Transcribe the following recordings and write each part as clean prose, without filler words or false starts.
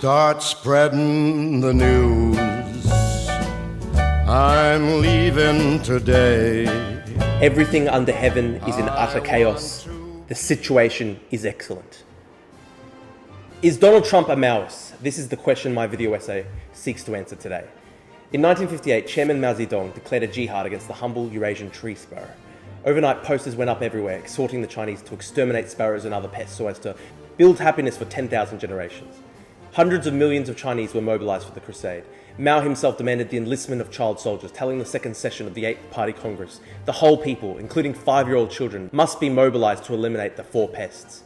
Start spreading the news. I'm leaving today. Everything under heaven is in utter chaos. The situation is excellent. Is Donald Trump a Maoist? This is the question my video essay seeks to answer today. In 1958, Chairman Mao declared a jihad against the humble Eurasian tree sparrow. Overnight, posters went up everywhere, exhorting the Chinese to exterminate sparrows and other pests so as to build happiness for 10,000 generations. Hundreds of millions of Chinese were mobilized for the crusade. Mao himself demanded the enlistment of child soldiers, telling the second session of the Eighth Party Congress, the whole people, including 5-year-old children, must be mobilized to eliminate the 4 pests.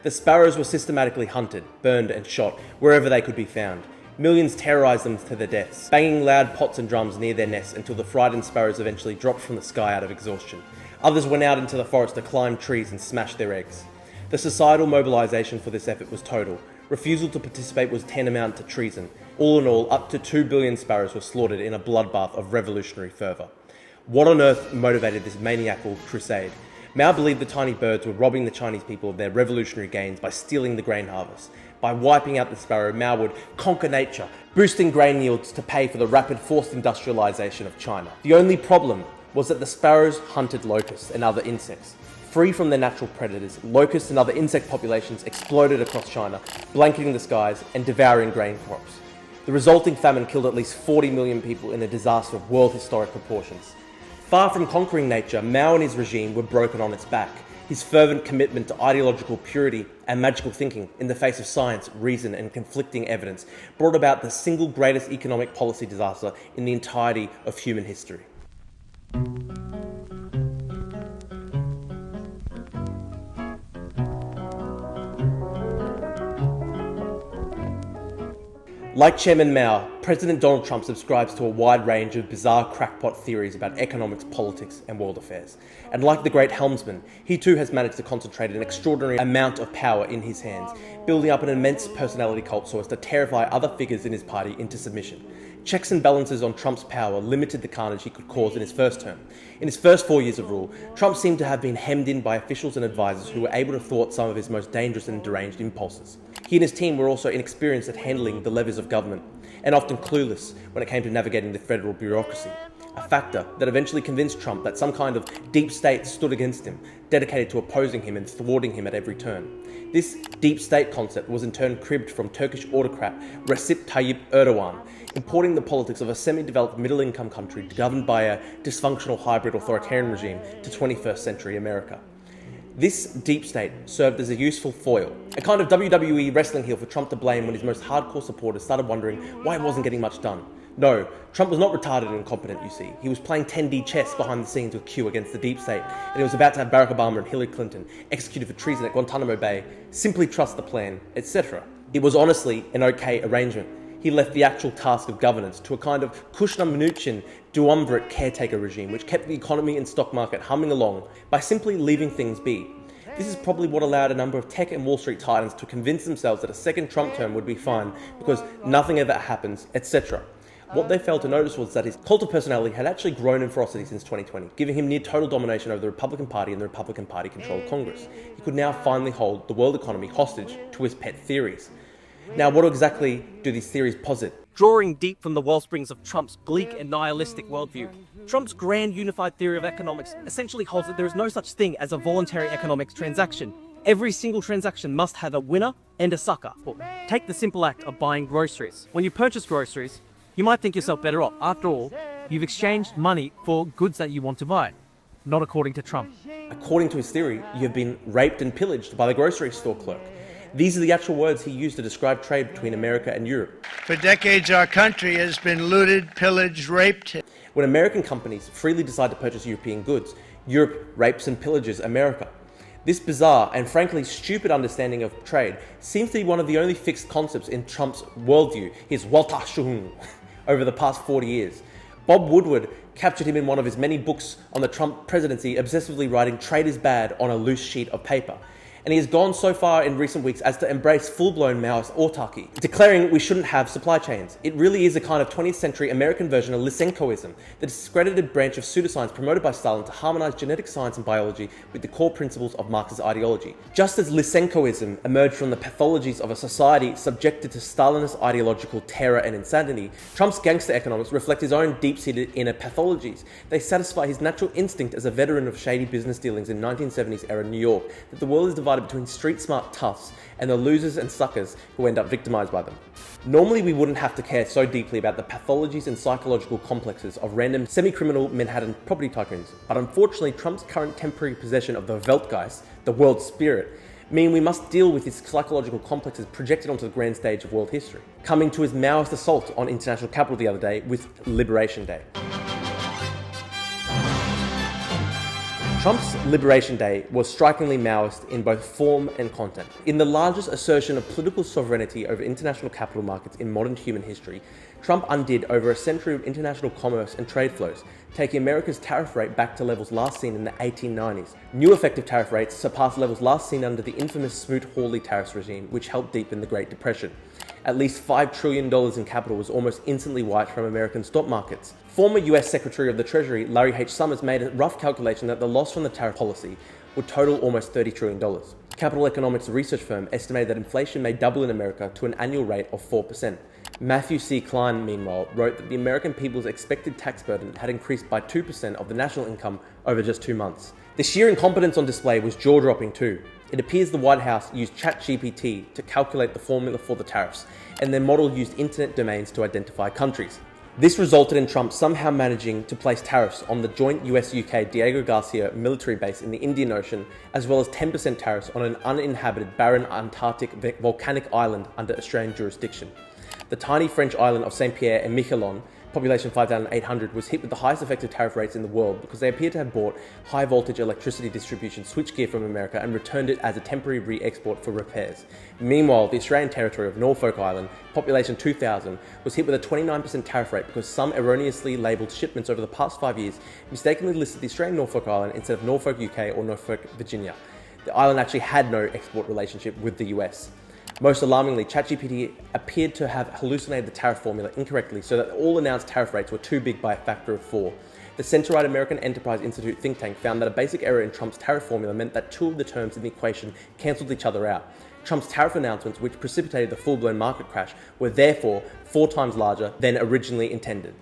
The sparrows were systematically hunted, burned and shot wherever they could be found. Millions terrorized them to their deaths, banging loud pots and drums near their nests until the frightened sparrows eventually dropped from the sky out of exhaustion. Others went out into the forest to climb trees and smash their eggs. The societal mobilization for this effort was total. Refusal to participate was tantamount to treason. All in all, up to 2 billion sparrows were slaughtered in a bloodbath of revolutionary fervour. What on earth motivated this maniacal crusade? Mao believed the tiny birds were robbing the Chinese people of their revolutionary gains by stealing the grain harvest. By wiping out the sparrow, Mao would conquer nature, boosting grain yields to pay for the rapid forced industrialization of China. The only problem was that the sparrows hunted locusts and other insects. Free from their natural predators, locusts and other insect populations exploded across China, blanketing the skies and devouring grain crops. The resulting famine killed at least 40 million people in a disaster of world historic proportions. Far from conquering nature, Mao and his regime were broken on its back. His fervent commitment to ideological purity and magical thinking in the face of science, reason and conflicting evidence brought about the single greatest economic policy disaster in the entirety of human history. Like Chairman Mao, President Donald Trump subscribes to a wide range of bizarre crackpot theories about economics, politics and world affairs. And like the great helmsman, he too has managed to concentrate an extraordinary amount of power in his hands, building up an immense personality cult so as to terrify other figures in his party into submission. Checks and balances on Trump's power limited the carnage he could cause in his first term. In his first 4 years of rule, Trump seemed to have been hemmed in by officials and advisors who were able to thwart some of his most dangerous and deranged impulses. He and his team were also inexperienced at handling the levers of government, and often clueless when it came to navigating the federal bureaucracy. A factor that eventually convinced Trump that some kind of deep state stood against him, dedicated to opposing him and thwarting him at every turn. This deep state concept was in turn cribbed from Turkish autocrat Recep Tayyip Erdogan, importing the politics of a semi-developed middle-income country governed by a dysfunctional hybrid authoritarian regime to 21st century America. This deep state served as a useful foil, a kind of WWE wrestling heel for Trump to blame when his most hardcore supporters started wondering why he wasn't getting much done. No, Trump was not retarded and incompetent, you see. He was playing 10D chess behind the scenes with Q against the deep state, and he was about to have Barack Obama and Hillary Clinton executed for treason at Guantanamo Bay. Simply trust the plan, etc. It was honestly an okay arrangement. He left the actual task of governance to a kind of Kushner Mnuchin duumvirate caretaker regime which kept the economy and stock market humming along by simply leaving things be. This is probably what allowed a number of tech and Wall Street titans to convince themselves that a second Trump term would be fine because nothing ever happens, etc. What they failed to notice was that his cult of personality had actually grown in ferocity since 2020, giving him near total domination over the Republican Party and the Republican Party-controlled Congress. He could now finally hold the world economy hostage to his pet theories. Now, what exactly do these theories posit? Drawing deep from the wellsprings of Trump's bleak and nihilistic worldview, Trump's grand unified theory of economics essentially holds that there is no such thing as a voluntary economics transaction. Every single transaction must have a winner and a sucker. Take the simple act of buying groceries. When you purchase groceries, you might think yourself better off. After all, you've exchanged money for goods that you want to buy. Not according to Trump. According to his theory, you have been raped and pillaged by the grocery store clerk. These are the actual words he used to describe trade between America and Europe. For decades, our country has been looted, pillaged, raped. When American companies freely decide to purchase European goods, Europe rapes and pillages America. This bizarre and frankly stupid understanding of trade seems to be one of the only fixed concepts in Trump's worldview, his Weltanschauung, over the past 40 years. Bob Woodward captured him in one of his many books on the Trump presidency, obsessively writing "trade is bad" on a loose sheet of paper. And he has gone so far in recent weeks as to embrace full-blown Maoist autarky, declaring we shouldn't have supply chains. It really is a kind of 20th century American version of Lysenkoism, the discredited branch of pseudoscience promoted by Stalin to harmonize genetic science and biology with the core principles of Marx's ideology. Just as Lysenkoism emerged from the pathologies of a society subjected to Stalinist ideological terror and insanity, Trump's gangster economics reflect his own deep-seated inner pathologies. They satisfy his natural instinct as a veteran of shady business dealings in 1970s era New York that the world is divided between street-smart toughs and the losers and suckers who end up victimized by them. Normally we wouldn't have to care so deeply about the pathologies and psychological complexes of random semi-criminal Manhattan property tycoons, but unfortunately Trump's current temporary possession of the Weltgeist, the world spirit, mean we must deal with his psychological complexes projected onto the grand stage of world history, coming to his Maoist assault on international capital the other day with Liberation Day. Trump's Liberation Day was strikingly Maoist in both form and content. In the largest assertion of political sovereignty over international capital markets in modern human history, Trump undid over a century of international commerce and trade flows, taking America's tariff rate back to levels last seen in the 1890s. New effective tariff rates surpassed levels last seen under the infamous Smoot-Hawley tariffs regime, which helped deepen the Great Depression. At least $5 trillion in capital was almost instantly wiped from American stock markets. Former US Secretary of the Treasury Larry H. Summers made a rough calculation that the loss from the tariff policy would total almost $30 trillion. Capital economics research firm estimated that inflation may double in America to an annual rate of 4%. Matthew C. Klein, meanwhile, wrote that the American people's expected tax burden had increased by 2% of the national income over just 2 months. The sheer incompetence on display was jaw-dropping too. It appears the White House used ChatGPT to calculate the formula for the tariffs, and their model used internet domains to identify countries. This resulted in Trump somehow managing to place tariffs on the joint US-UK Diego Garcia military base in the Indian Ocean, as well as 10% tariffs on an uninhabited, barren Antarctic volcanic island under Australian jurisdiction. The tiny French island of Saint-Pierre and Miquelon, population 5,800, was hit with the highest effective tariff rates in the world because they appear to have bought high voltage electricity distribution switchgear from America and returned it as a temporary re-export for repairs. Meanwhile, the Australian territory of Norfolk Island, population 2,000, was hit with a 29% tariff rate because some erroneously labelled shipments over the past 5 years mistakenly listed the Australian Norfolk Island instead of Norfolk, UK or Norfolk, Virginia. The island actually had no export relationship with the US. Most alarmingly, ChatGPT appeared to have hallucinated the tariff formula incorrectly so that all announced tariff rates were too big by a factor of 4. The centre-right American Enterprise Institute think tank found that a basic error in Trump's tariff formula meant that 2 of the terms in the equation cancelled each other out. Trump's tariff announcements, which precipitated the full-blown market crash, were therefore 4 times larger than originally intended.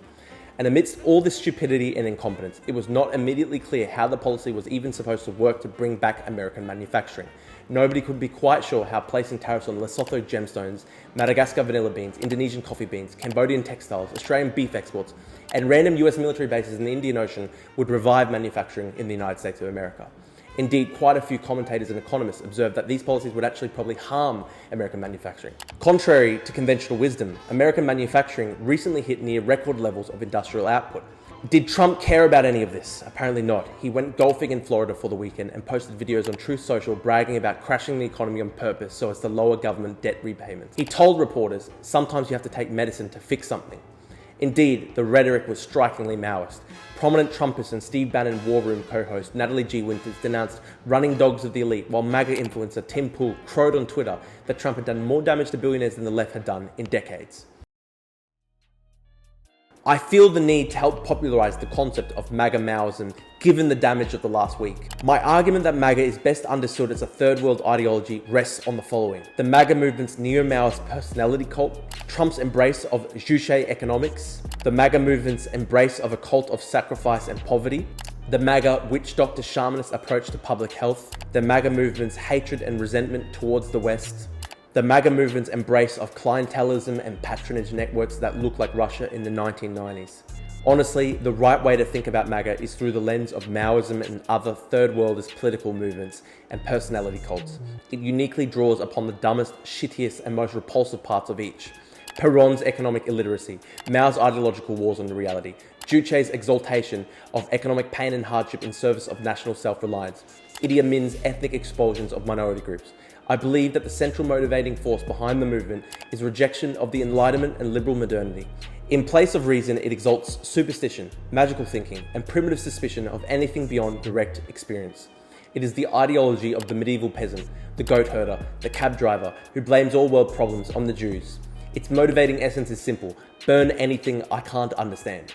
And amidst all this stupidity and incompetence, it was not immediately clear how the policy was even supposed to work to bring back American manufacturing. Nobody could be quite sure how placing tariffs on Lesotho gemstones, Madagascar vanilla beans, Indonesian coffee beans, Cambodian textiles, Australian beef exports, and random US military bases in the Indian Ocean would revive manufacturing in the United States of America. Indeed, quite a few commentators and economists observed that these policies would actually probably harm American manufacturing. Contrary to conventional wisdom, American manufacturing recently hit near record levels of industrial output. Did Trump care about any of this? Apparently not. He went golfing in Florida for the weekend and posted videos on Truth Social bragging about crashing the economy on purpose so as to lower government debt repayments. He told reporters, sometimes you have to take medicine to fix something. Indeed, the rhetoric was strikingly Maoist. Prominent Trumpist and Steve Bannon War Room co-host Natalie G. Winters denounced running dogs of the elite, while MAGA influencer Tim Pool crowed on Twitter that Trump had done more damage to billionaires than the left had done in decades. I feel the need to help popularize the concept of MAGA Mauism given the damage of the last week. My argument that MAGA is best understood as a third world ideology rests on the following: the MAGA movement's neo-Maoist personality cult, Trump's embrace of Juche economics, the MAGA movement's embrace of a cult of sacrifice and poverty, the MAGA witch doctor shamanist approach to public health, the MAGA movement's hatred and resentment towards the West, the MAGA movement's embrace of clientelism and patronage networks that look like Russia in the 1990s. Honestly, the right way to think about MAGA is through the lens of Maoism and other third worldist political movements and personality cults. It uniquely draws upon the dumbest, shittiest, and most repulsive parts of each. Perron's economic illiteracy, Mao's ideological wars on the reality, Juche's exaltation of economic pain and hardship in service of national self-reliance, Idi Amin's ethnic expulsions of minority groups. I believe that the central motivating force behind the movement is rejection of the Enlightenment and liberal modernity. In place of reason, it exalts superstition, magical thinking, and primitive suspicion of anything beyond direct experience. It is the ideology of the medieval peasant, the goat herder, the cab driver, who blames all world problems on the Jews. Its motivating essence is simple: burn anything I can't understand.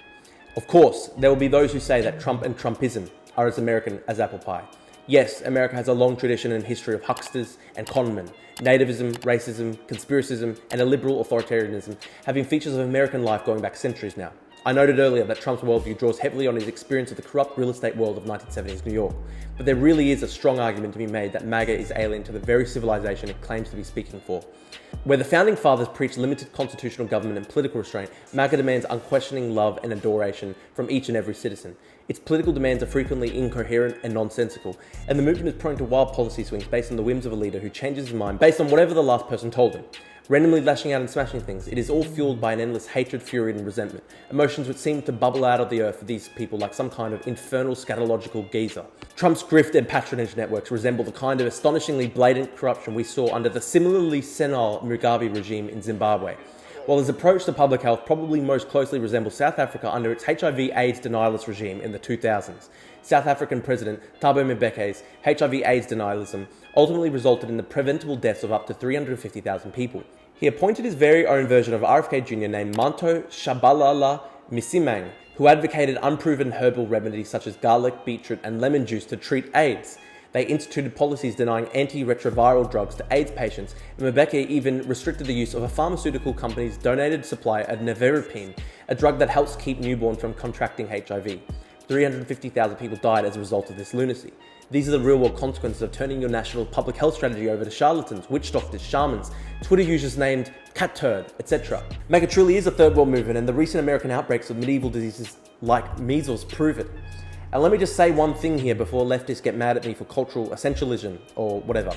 Of course, there will be those who say that Trump and Trumpism are as American as apple pie. Yes, America has a long tradition and history of hucksters and conmen. Nativism, racism, conspiracism, and a liberal authoritarianism have been features of American life going back centuries now. I noted earlier that Trump's worldview draws heavily on his experience of the corrupt real estate world of 1970s New York, but there really is a strong argument to be made that MAGA is alien to the very civilization it claims to be speaking for. Where the Founding Fathers preached limited constitutional government and political restraint, MAGA demands unquestioning love and adoration from each and every citizen. Its political demands are frequently incoherent and nonsensical, and the movement is prone to wild policy swings based on the whims of a leader who changes his mind based on whatever the last person told him. Randomly lashing out and smashing things, it is all fueled by an endless hatred, fury, and resentment, emotions which seem to bubble out of the earth for these people like some kind of infernal scatological geyser. Trump's grift and patronage networks resemble the kind of astonishingly blatant corruption we saw under the similarly senile Mugabe regime in Zimbabwe, while his approach to public health probably most closely resembles South Africa under its HIV/AIDS denialist regime in the 2000s. South African President Thabo Mbeki's HIV/AIDS denialism ultimately resulted in the preventable deaths of up to 350,000 people. He appointed his very own version of RFK Jr. named Manto Shabalala Msimang, who advocated unproven herbal remedies such as garlic, beetroot, and lemon juice to treat AIDS. They instituted policies denying antiretroviral drugs to AIDS patients, and Mbeki even restricted the use of a pharmaceutical company's donated supply of nevirapine, a drug that helps keep newborns from contracting HIV. 350,000 people died as a result of this lunacy. These are the real-world consequences of turning your national public health strategy over to charlatans, witch doctors, shamans, Twitter users named cat turd, etc. MAGA truly is a third world movement, and the recent American outbreaks of medieval diseases like measles prove it. And let me just say one thing here before leftists get mad at me for cultural essentialism or whatever.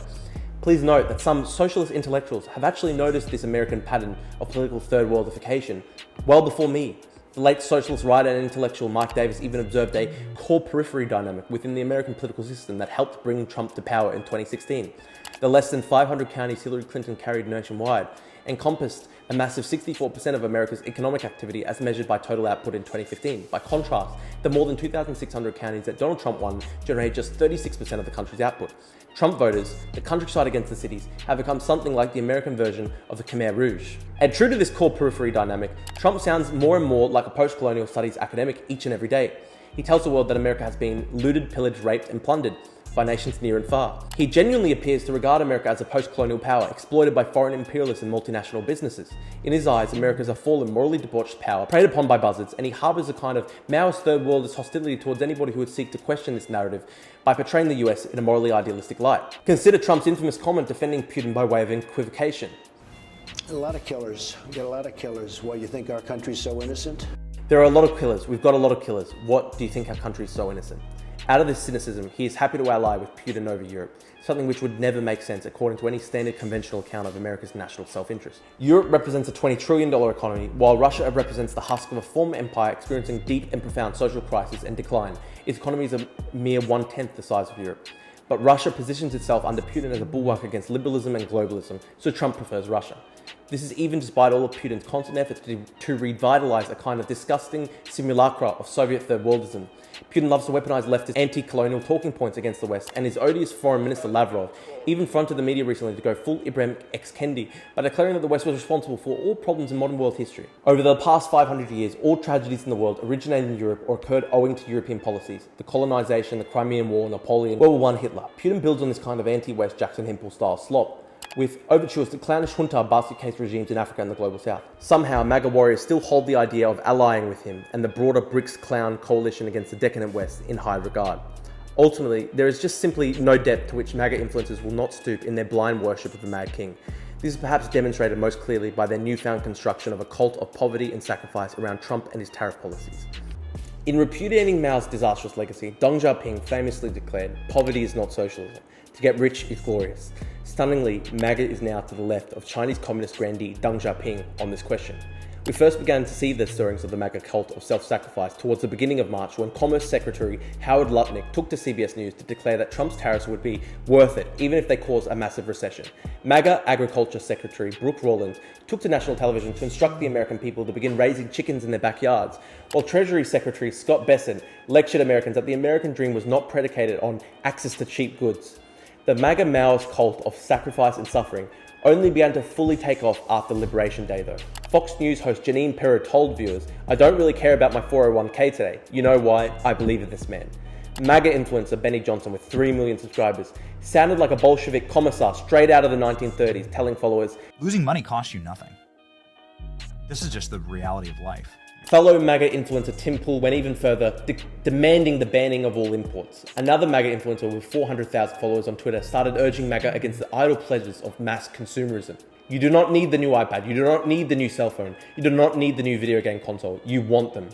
Please note that some socialist intellectuals have actually noticed this American pattern of political third worldification well before me. The late socialist writer and intellectual Mike Davis even observed a core periphery dynamic within the American political system that helped bring Trump to power in 2016. The less than 500 counties Hillary Clinton carried nationwide encompassed a massive 64% of America's economic activity as measured by total output in 2015. By contrast, the more than 2,600 counties that Donald Trump won generated just 36% of the country's output. Trump voters, the countryside against the cities, have become something like the American version of the Khmer Rouge. And true to this core periphery dynamic, Trump sounds more and more like a postcolonial studies academic each and every day. He tells the world that America has been looted, pillaged, raped, and plundered by nations near and far. He genuinely appears to regard America as a post-colonial power exploited by foreign imperialists and multinational businesses. In his eyes, America is a fallen, morally debauched power, preyed upon by buzzards, and he harbours a kind of Maoist third worldist hostility towards anybody who would seek to question this narrative by portraying the US in a morally idealistic light. Consider Trump's infamous comment defending Putin by way of equivocation. A lot of killers. We get a lot of killers. Why, you think our country's so innocent? There are a lot of killers. We've got a lot of killers. What do you think our country is so innocent? Out of this cynicism, he is happy to ally with Putin over Europe, something which would never make sense according to any standard conventional account of America's national self-interest. Europe represents a $20 trillion economy, while Russia represents the husk of a former empire experiencing deep and profound social crisis and decline. Its economy is a mere 1/10 the size of Europe. But Russia positions itself under Putin as a bulwark against liberalism and globalism, so Trump prefers Russia. This is even despite all of Putin's constant efforts to revitalize a kind of disgusting simulacra of Soviet third worldism. Putin loves to weaponize leftist anti-colonial talking points against the West, and his odious foreign minister Lavrov even fronted the media recently to go full Ibrahim X. Kendi by declaring that the West was responsible for all problems in modern world history. Over the past 500 years, all tragedies in the world originated in Europe or occurred owing to European policies. The colonization, the Crimean War, Napoleon, World War I, Hitler. Putin builds on this kind of anti-West Jackson Hempel style slop, with overtures to clownish junta basket case regimes in Africa and the global south. Somehow, MAGA warriors still hold the idea of allying with him and the broader BRICS clown coalition against the decadent West in high regard. Ultimately, there is just simply no depth to which MAGA influencers will not stoop in their blind worship of the Mad King. This is perhaps demonstrated most clearly by their newfound construction of a cult of poverty and sacrifice around Trump and his tariff policies. In repudiating Mao's disastrous legacy, Deng Xiaoping famously declared, "Poverty is not socialism. To get rich is glorious." Stunningly, MAGA is now to the left of Chinese Communist grandee Deng Xiaoping on this question. We first began to see the stirrings of the MAGA cult of self-sacrifice towards the beginning of March when Commerce Secretary Howard Lutnick took to CBS News to declare that Trump's tariffs would be worth it, even if they cause a massive recession. MAGA Agriculture Secretary Brooke Roland took to national television to instruct the American people to begin raising chickens in their backyards, while Treasury Secretary Scott Bessent lectured Americans that the American dream was not predicated on access to cheap goods. The MAGA Maoist cult of sacrifice and suffering only began to fully take off after Liberation Day though. Fox News host Janine Pirro told viewers, "I don't really care about my 401k today. You know why? I believe in this man." MAGA influencer Benny Johnson with 3 million subscribers sounded like a Bolshevik commissar straight out of the 1930s, telling followers, "Losing money costs you nothing. This is just the reality of life." Fellow MAGA influencer Tim Pool went even further, demanding the banning of all imports. Another MAGA influencer with 400,000 followers on Twitter started urging MAGA against the idle pleasures of mass consumerism. You do not need the new iPad, you do not need the new cell phone, you do not need the new video game console, you want them.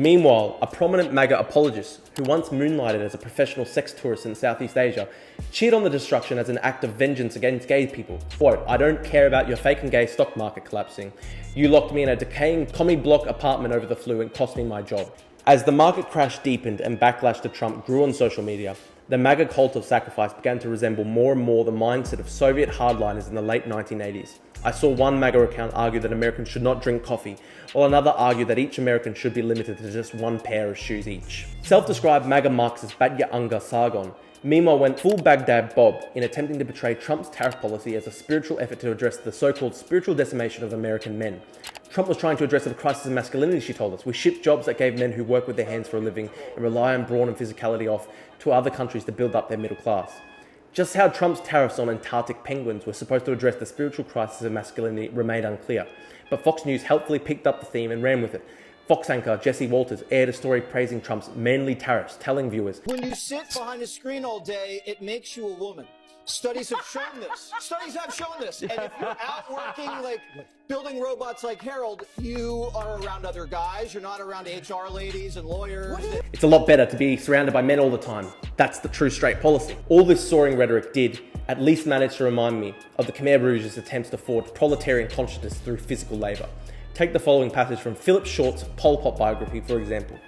Meanwhile, a prominent MAGA apologist who once moonlighted as a professional sex tourist in Southeast Asia cheered on the destruction as an act of vengeance against gay people. Quote, "I don't care about your fake and gay stock market collapsing. You locked me in a decaying commie block apartment over the flu and cost me my job." As the market crash deepened and backlash to Trump grew on social media, the MAGA cult of sacrifice began to resemble more and more the mindset of Soviet hardliners in the late 1980s. I saw one MAGA account argue that Americans should not drink coffee, while another argued that each American should be limited to just one pair of shoes each. Self-described MAGA Marxist Batya Anga Sargon, meanwhile, went full Baghdad Bob in attempting to portray Trump's tariff policy as a spiritual effort to address the so-called spiritual decimation of American men. Trump was trying to address the crisis of masculinity, she told us. We ship jobs that gave men who work with their hands for a living and rely on brawn and physicality off to other countries to build up their middle class. Just how Trump's tariffs on Antarctic penguins were supposed to address the spiritual crisis of masculinity remained unclear, but Fox News helpfully picked up the theme and ran with it. Fox anchor Jesse Walters aired a story praising Trump's manly tariffs, telling viewers, "When you sit behind a screen all day, it makes you a woman. Studies have shown this. Studies have shown this. And if you're out working, like building robots like Harold, you are around other guys. You're not around HR ladies and lawyers." It's a lot better to be surrounded by men all the time. That's the true straight policy. All this soaring rhetoric did at least manage to remind me of the Khmer Rouge's attempts to forge proletarian consciousness through physical labour. Take the following passage from Philip Short's Pol Pot biography, for example.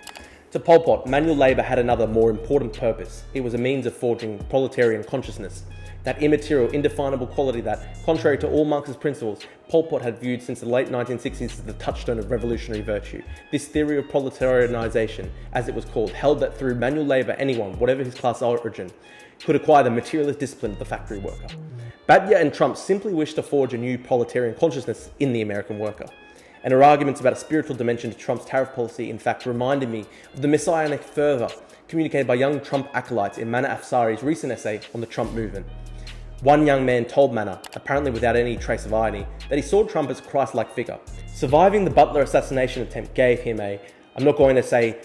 To Pol Pot, manual labour had another, more important purpose. It was a means of forging proletarian consciousness. That immaterial, indefinable quality that, contrary to all Marxist principles, Pol Pot had viewed since the late 1960s as the touchstone of revolutionary virtue. This theory of proletarianization, as it was called, held that through manual labour anyone, whatever his class origin, could acquire the materialist discipline of the factory worker. Batya and Trump simply wished to forge a new proletarian consciousness in the American worker. And her arguments about a spiritual dimension to Trump's tariff policy in fact reminded me of the messianic fervour communicated by young Trump acolytes in Mana Afsari's recent essay on the Trump movement. One young man told Mana, apparently without any trace of irony, that he saw Trump as a Christ-like figure. Surviving the Butler assassination attempt gave him a, I'm not going to say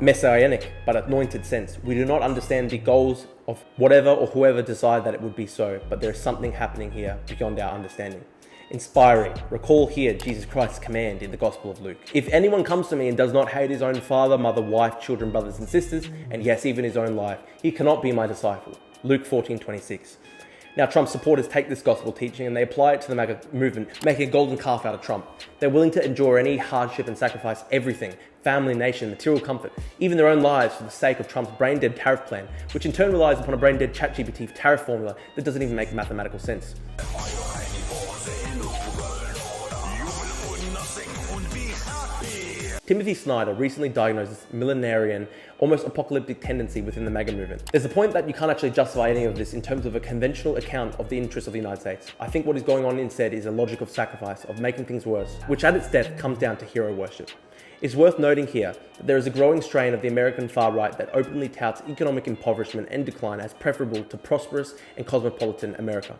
messianic, but anointed sense. We do not understand the goals of whatever or whoever decided that it would be so, but there is something happening here beyond our understanding. Inspiring. Recall here Jesus Christ's command in the Gospel of Luke. If anyone comes to me and does not hate his own father, mother, wife, children, brothers and sisters, and yes, even his own life, he cannot be my disciple. Luke 14:26. Now Trump supporters take this gospel teaching and they apply it to the MAGA movement, making a golden calf out of Trump. They're willing to endure any hardship and sacrifice everything, family, nation, material comfort, even their own lives for the sake of Trump's brain-dead tariff plan, which in turn relies upon a brain-dead ChatGPT tariff formula that doesn't even make mathematical sense. Timothy Snyder recently diagnosed this millenarian, almost apocalyptic tendency within the MAGA movement. There's a point that you can't actually justify any of this in terms of a conventional account of the interests of the United States. I think what is going on instead is a logic of sacrifice, of making things worse, which at its depth comes down to hero worship. It's worth noting here that there is a growing strain of the American far right that openly touts economic impoverishment and decline as preferable to prosperous and cosmopolitan America.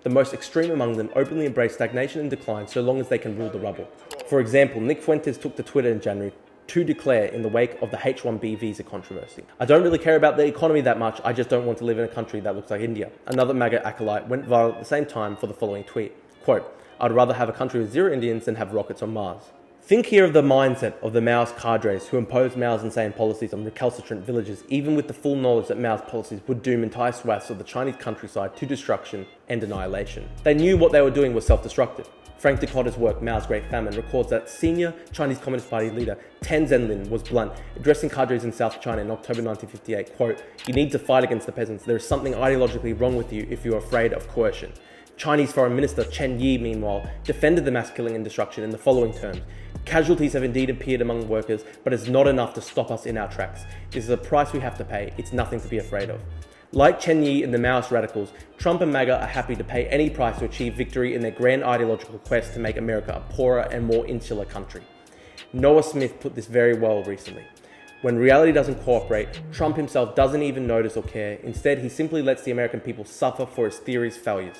The most extreme among them openly embrace stagnation and decline so long as they can rule the rubble. For example, Nick Fuentes took to Twitter in January to declare in the wake of the H-1B visa controversy, "I don't really care about the economy that much, I just don't want to live in a country that looks like India." Another MAGA acolyte went viral at the same time for the following tweet, quote, "I'd rather have a country with 0 Indians than have rockets on Mars." Think here of the mindset of the Maoist cadres who imposed Mao's insane policies on recalcitrant villagers, even with the full knowledge that Mao's policies would doom entire swaths of the Chinese countryside to destruction and annihilation. They knew what they were doing was self-destructive. Frank Ducotter's work, Mao's Great Famine, records that senior Chinese Communist Party leader Tan Zhenlin was blunt, addressing cadres in South China in October 1958, quote, "You need to fight against the peasants. There is something ideologically wrong with you if you are afraid of coercion." Chinese Foreign Minister Chen Yi, meanwhile, defended the mass killing and destruction in the following terms: "Casualties have indeed appeared among workers, but it's not enough to stop us in our tracks. This is a price we have to pay. It's nothing to be afraid of." Like Chen Yi and the Maoist radicals, Trump and MAGA are happy to pay any price to achieve victory in their grand ideological quest to make America a poorer and more insular country. Noah Smith put this very well recently. When reality doesn't cooperate, Trump himself doesn't even notice or care. Instead, he simply lets the American people suffer for his theory's failures.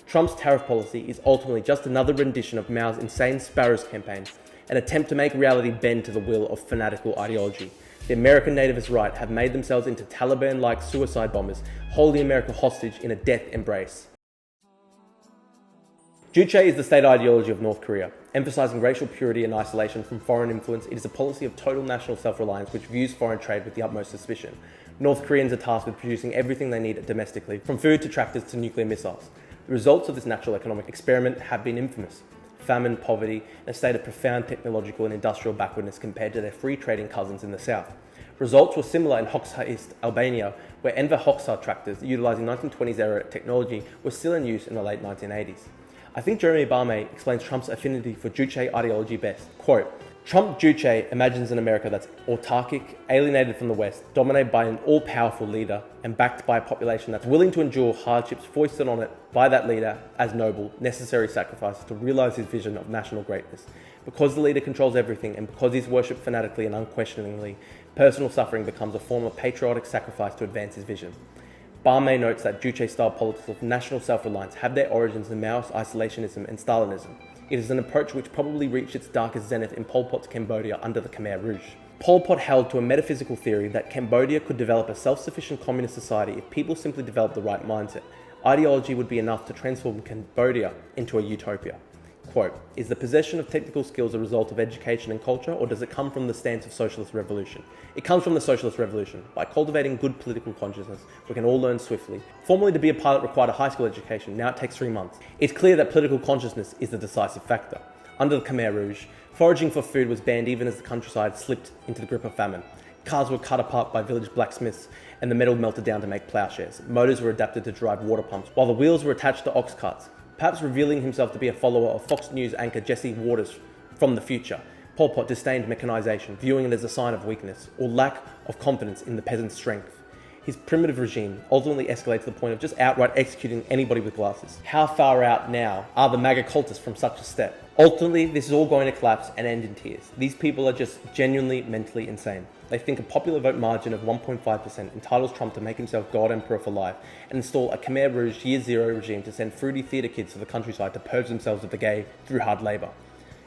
Trump's tariff policy is ultimately just another rendition of Mao's insane Sparrows campaign, an attempt to make reality bend to the will of fanatical ideology. The American nativist right have made themselves into Taliban-like suicide bombers, holding America hostage in a death embrace. Juche is the state ideology of North Korea. Emphasizing racial purity and isolation from foreign influence, it is a policy of total national self-reliance which views foreign trade with the utmost suspicion. North Koreans are tasked with producing everything they need domestically, from food to tractors to nuclear missiles. The results of this natural economic experiment have been infamous: famine, poverty, and a state of profound technological and industrial backwardness compared to their free trading cousins in the south. Results were similar in Hoxha East, Albania, where Enver Hoxha tractors, utilizing 1920s era technology, were still in use in the late 1980s. I think Jeremy Barmay explains Trump's affinity for Juche ideology best. Quote, "Trump Juche imagines an America that's autarkic, alienated from the West, dominated by an all-powerful leader, and backed by a population that's willing to endure hardships foisted on it by that leader as noble, necessary sacrifices to realize his vision of national greatness. Because the leader controls everything, and because he's worshipped fanatically and unquestioningly, personal suffering becomes a form of patriotic sacrifice to advance his vision." Barmay notes that Juche-style politics of national self-reliance have their origins in Maoist isolationism and Stalinism. It is an approach which probably reached its darkest zenith in Pol Pot's Cambodia under the Khmer Rouge. Pol Pot held to a metaphysical theory that Cambodia could develop a self-sufficient communist society if people simply developed the right mindset. Ideology would be enough to transform Cambodia into a utopia. Quote, "Is the possession of technical skills a result of education and culture, or does it come from the stance of socialist revolution? It comes from the socialist revolution. By cultivating good political consciousness, we can all learn swiftly. Formerly, to be a pilot required a high school education. Now it takes 3 months. It's clear that political consciousness is the decisive factor. Under the Khmer Rouge, foraging for food was banned even as the countryside slipped into the grip of famine. Cars were cut apart by village blacksmiths and the metal melted down to make ploughshares. Motors were adapted to drive water pumps, while the wheels were attached to ox carts. Perhaps revealing himself to be a follower of Fox News anchor Jesse Waters from the future, Pol Pot disdained mechanization, viewing it as a sign of weakness or lack of confidence in the peasant's strength. His primitive regime ultimately escalated to the point of just outright executing anybody with glasses. How far out now are the MAGA cultists from such a step? Ultimately, this is all going to collapse and end in tears. These people are just genuinely mentally insane. They think a popular vote margin of 1.5% entitles Trump to make himself God Emperor for life and install a Khmer Rouge Year Zero regime to send fruity theatre kids to the countryside to purge themselves of the gay through hard labour.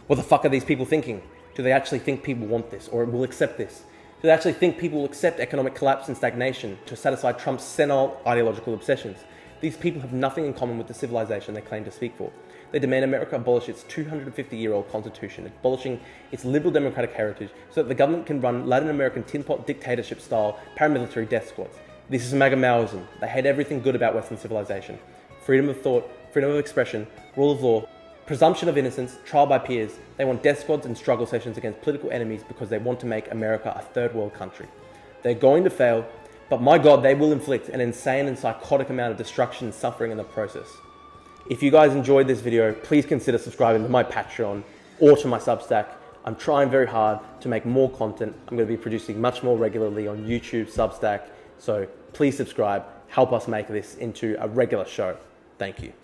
What the fuck are these people thinking? Do they actually think people want this or will accept this? Do they actually think people will accept economic collapse and stagnation to satisfy Trump's senile ideological obsessions? These people have nothing in common with the civilization they claim to speak for. They demand America abolish its 250-year-old constitution, abolishing its liberal democratic heritage so that the government can run Latin American tin pot dictatorship-style paramilitary death squads. This is MAGA Mauism. They hate everything good about Western civilization. Freedom of thought, freedom of expression, rule of law, presumption of innocence, trial by peers. They want death squads and struggle sessions against political enemies because they want to make America a third world country. They're going to fail, but my God, they will inflict an insane and psychotic amount of destruction and suffering in the process. If you guys enjoyed this video, please consider subscribing to my Patreon or to my Substack. I'm trying very hard to make more content. I'm going to be producing much more regularly on YouTube, Substack. So please subscribe, help us make this into a regular show. Thank you.